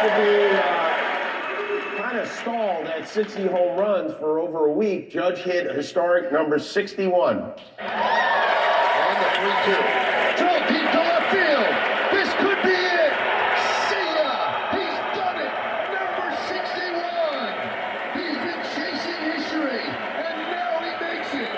to be kind of stalled at 60 home runs for over a week. Judge hit historic number 61. And the 3-2. Drill deep to left field. This could be it. See ya. He's done it. Number 61. He's been chasing history, and now he makes it.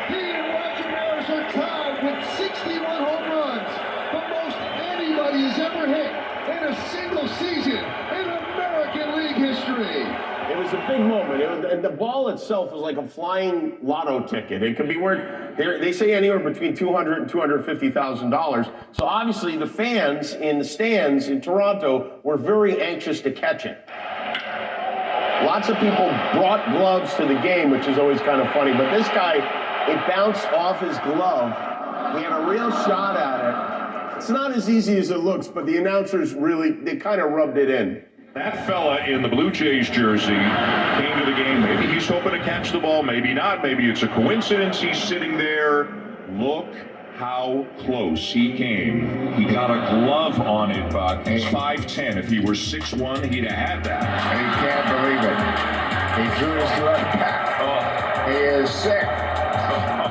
He and Roger Maris are tied with 61 home runs, the most anybody has ever hit in a single season in American League history. It was a big moment. And the ball itself was like a flying lotto ticket. It could be worth, they say anywhere between $200,000 and $250,000. So obviously the fans in the stands in Toronto were very anxious to catch it. Lots of people brought gloves to the game, which is always kind of funny. But this guy, it bounced off his glove. He had a real shot at it. It's not as easy as it looks, but the announcers really, they kind of rubbed it in. That fella in the Blue Jays jersey came to the game. Maybe he's hoping to catch the ball, maybe not. Maybe it's a coincidence he's sitting there. Look how close he came. He got a glove on it, Buck. He's 5'10". If he were 6'1", he'd have had that. He can't believe it. He threw his glove back. Oh. He is sick.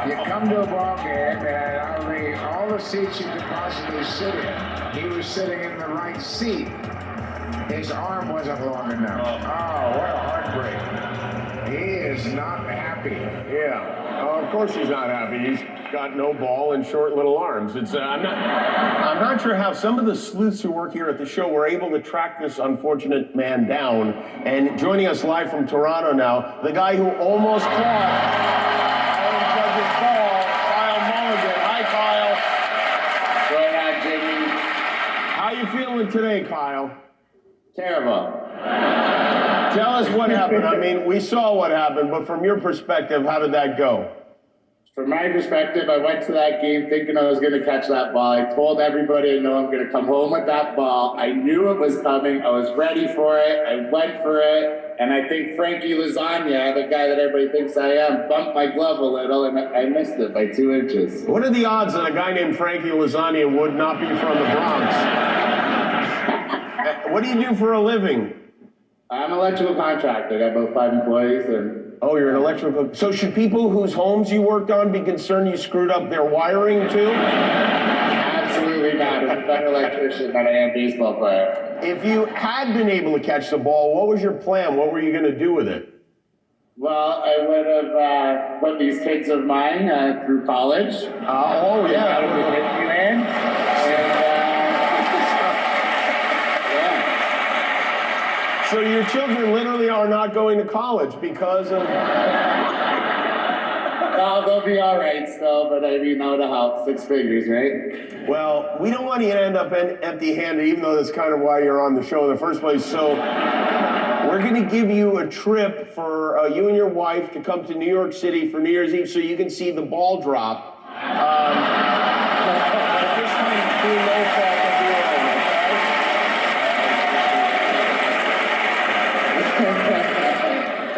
You come to a ball game and all the seats you could possibly sit in, he was sitting in the right seat. His arm wasn't long enough. Oh, what a heartbreak. He is not happy. Yeah. Oh, of course he's not happy. He's got no ball and short little arms. It's I'm not sure how some of the sleuths who work here at the show were able to track this unfortunate man down. And joining us live from Toronto now, the guy who almost caught Adam Judge's ball, Kyle Mulligan. Hi, Kyle. Go ahead, Jimmy. How you feeling today, Kyle? Terrible. Tell us what happened. I mean, we saw what happened, but from your perspective, how did that go? From my perspective, I went to that game thinking I was going to catch that ball. I told everybody I know I'm going to come home with that ball. I knew it was coming. I was ready for it. I went for it. And I think Frankie lasagna, the guy that everybody thinks I am, bumped my glove a little, and I missed it by 2 inches. What are the odds that a guy named Frankie lasagna would not be from the Bronx? What do you do for a living? I'm an electrical contractor. I got about 5 employees. And oh, you're an electrical. So should people whose homes you worked on be concerned you screwed up their wiring too? Absolutely not. I'm a better electrician than I am baseball player. If you had been able to catch the ball, what was your plan? What were you going to do with it? Well, I would have put these kids of mine through college. Oh, yeah. I would have hit you in. And, so your children literally are not going to college because of... No, they'll be all right still, but I mean, that would have helped. 6 figures, right? Well, we don't want you to end up empty-handed, even though that's kind of why you're on the show in the first place. So we're going to give you a trip for you and your wife to come to New York City for New Year's Eve so you can see the ball drop.